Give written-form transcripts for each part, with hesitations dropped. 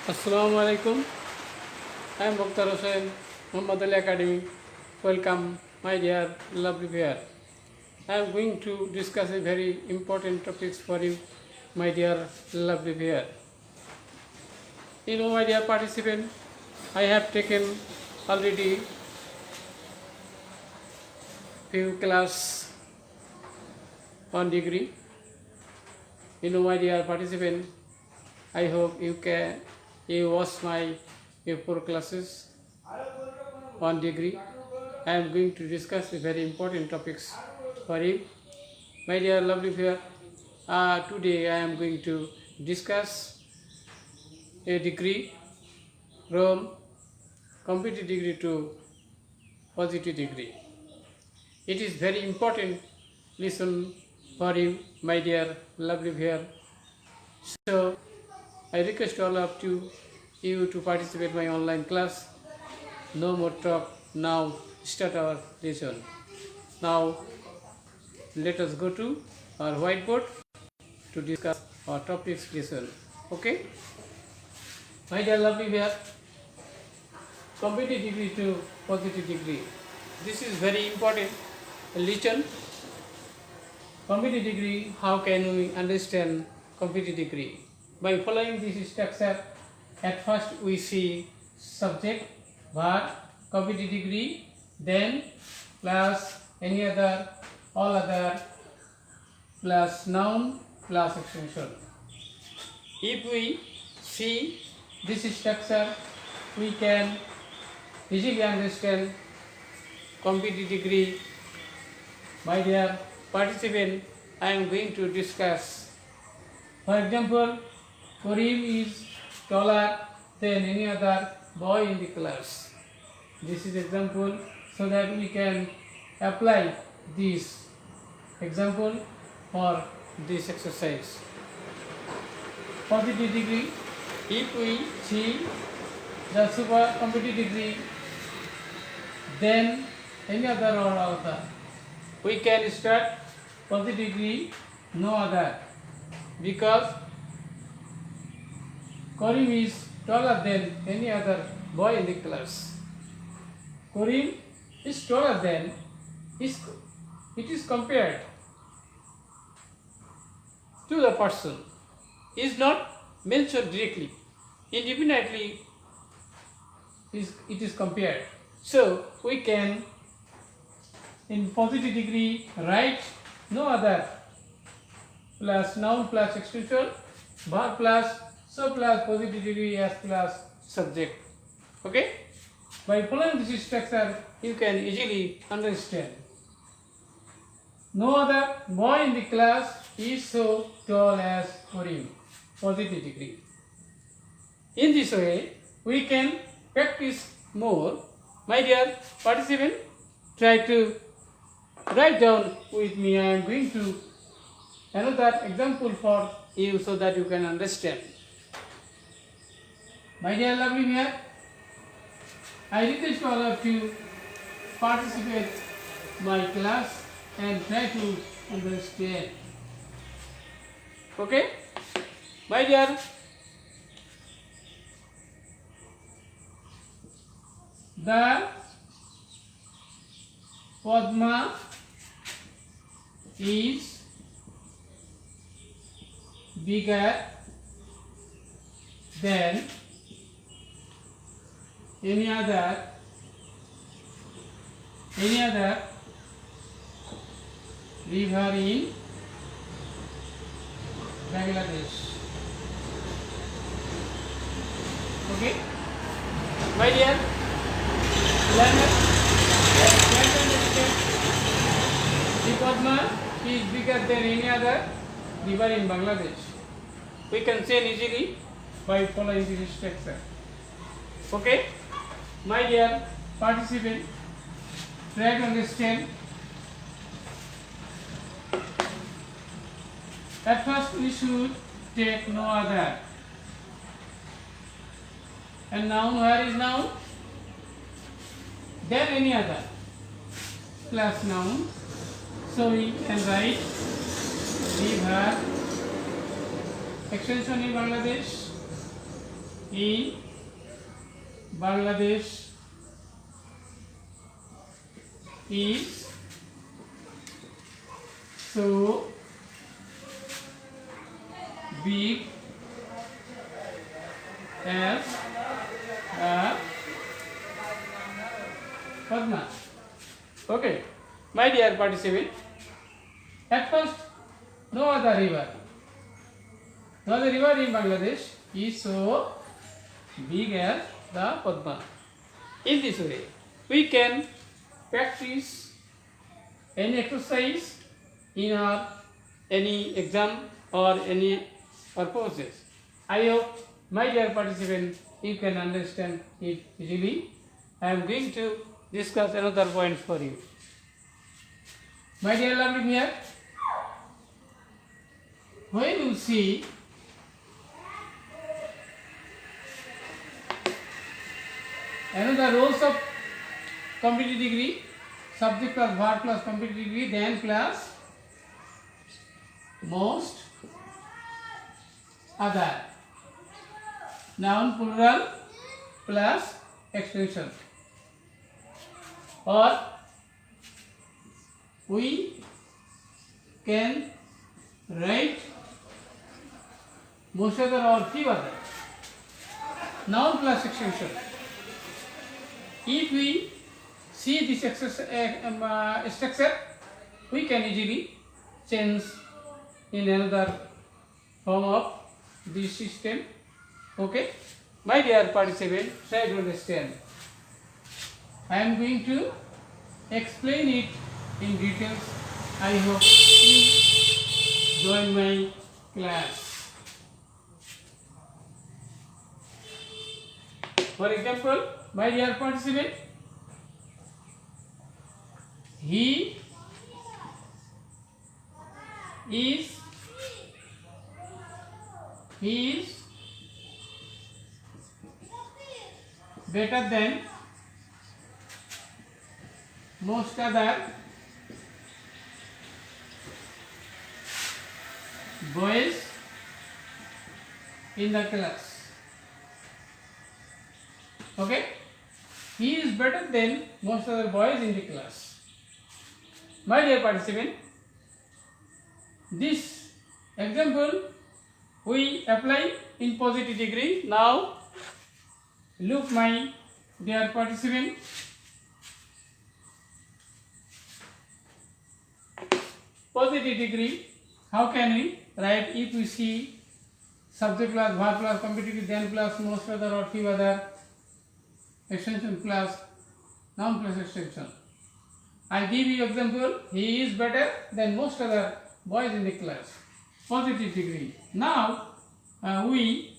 Assalamu alaikum. I am Mukhtar Hussain, Muhammad Ali Academy. Welcome, my dear lovely viewer. I am going to discuss a very important topics for you, my dear lovely viewer. My dear participant, I have taken already few class on degree. My dear participant, I hope you watch my four classes on degree. I am going to discuss a very important topics for you, my dear lovely viewer. Today I am going to discuss a degree from competitive degree to positive degree. It is very important lesson for you, my dear lovely viewer. So I request all of you to participate in my online class. No more talk. Now start our lesson. Now let us go to our whiteboard to discuss our topics lesson. Okay, my dear lovely viewer, competitive degree to positive degree. This is very important. Listen. Competitive degree. How can we understand competitive degree? By following this structure, at first we see subject, verb, competitive degree, then plus any other, all other, plus noun, plus extension. If we see this structure, we can easily understand competitive degree. My dear participant, I am going to discuss. For example, Karim is taller than any other boy in the class. This is example so that we can apply this example for this exercise. Positive degree, if we see the super competitive degree, then any other or other, we can start positive degree, no other, because Karim is taller than any other boy in the class. Karim is taller than, it is compared to the person, is not mentioned directly, indefinitely it is compared. So we can in positive degree write no other plus noun plus extension, verb plus so plus positive degree as plus subject. Okay? By following this structure, you can easily understand. No other boy in the class is so tall as Karim. Positive degree. In this way, we can practice more. My dear participant, try to write down with me. I am going to another example for you so that you can understand. My dear lovely viewer, I request all of you participate my class and try to understand. Okay? My dear, the Padma is bigger than any other river in Bangladesh. Okay, my dear learners, the Padma is bigger than any other river in Bangladesh. We can say easily by following this structure. Okay, my dear participant, try to understand. At first we should take no other. And noun, where is noun? Then any other plus noun. So we can write river extension in Bangladesh in Bangladesh is so big as a Padma. Okay, my dear participant, at first, no other river in Bangladesh is so big as the Padma. In this way, we can practice any exercise in our any exam or any purposes. I hope, my dear participant, you can understand it easily. I am going to discuss another point for you. My dear lovely here, when you see another rows of completed degree, subject plus verb plus completed degree, then plus most other, noun plural plus extension, or we can write most other or few other, noun plus extension. If we see this structure, we can easily change in another form of this system. Okay, my dear participant, try to understand. I am going to explain it in details. I hope you join my class. For example, my dear participant, he is better than most other boys in the class. Okay, he is better than most other boys in the class. My dear participant, this example we apply in positive degree. Now look, my dear participant, positive degree, how can we write? If we see subject plus verb plus competitive, then plus most other or few other, extension plus noun plus extension. I give you example, he is better than most other boys in the class. Positive degree. Now we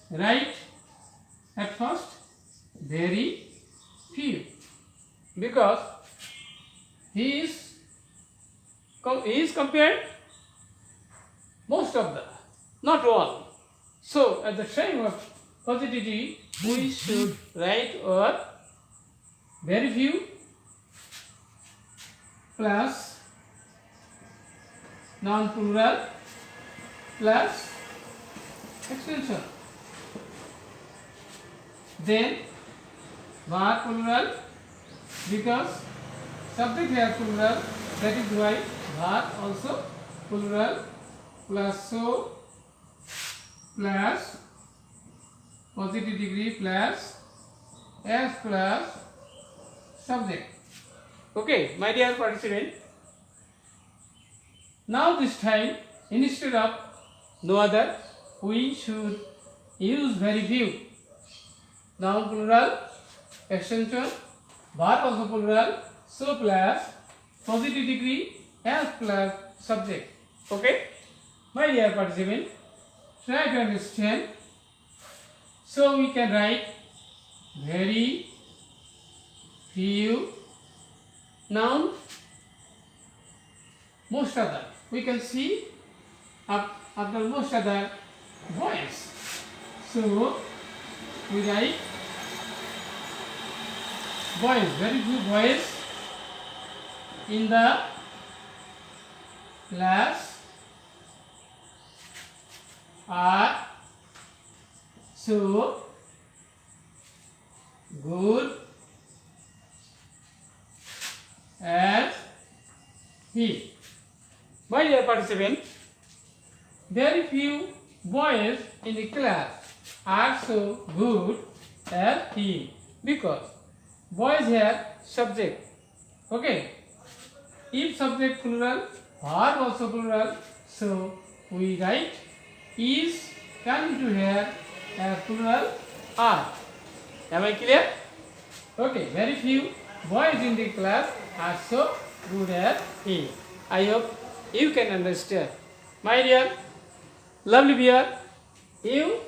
write at first very few, because he is compared most of the, not all. So at the time of positivity, we should write or very few plus noun plural plus extension, then verb plural, because subject here plural, that is why verb also plural, plus so plus positive degree plus s plus subject. Okay, my dear participant, now this time instead of no other, we should use very few, noun plural, extension, verb also plural, so plus positive degree s plus subject. Okay, my dear participant, try to understand. So we can write very few, noun most other. We can see after most other boys. So we write boys, very few boys in the class are so good as he. My dear participant, very few boys in the class are so good as he, because boys have subject. Okay, if subject plural, verb also plural, so we write is coming to here as plural are. Am I clear? Okay, very few boys in the class are so good as he. I hope you can understand. My dear lovely viewer, you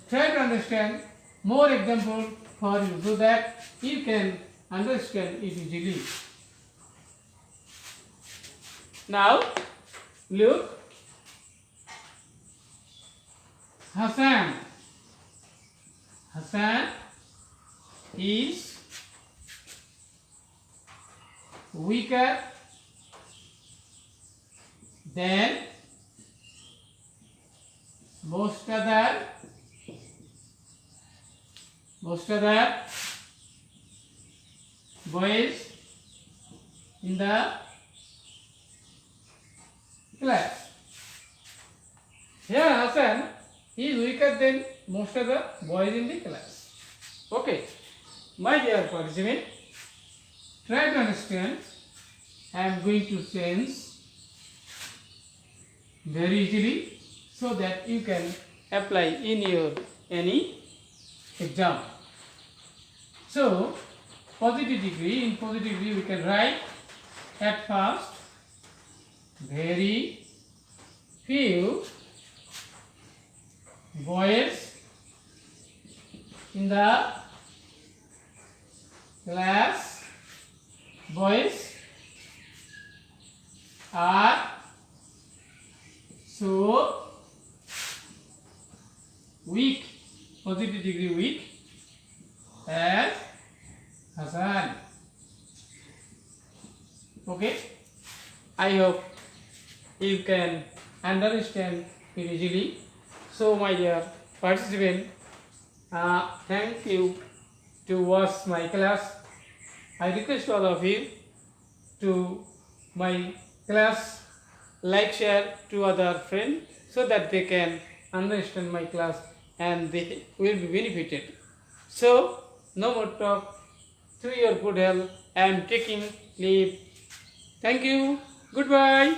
try to understand more example for you so that you can understand it easily. Now look, Hassan. Hassan is weaker than most other boys in the class. Here Hassan is weaker than most of the boys in the class. Okay, my dear participant, try to understand. I am going to change very easily so that you can apply in your any exam. So positive degree, in positive degree we can write at first very few boys in the class, boys are so weak, positive degree weak as Hassan. Okay, I hope you can understand it easily. So my dear participant, thank you to watch my class. I request all of you to my class, like, share to other friends so that they can understand my class and they will be benefited. So no more talk. To your good health, I am taking leave. Thank you. Goodbye.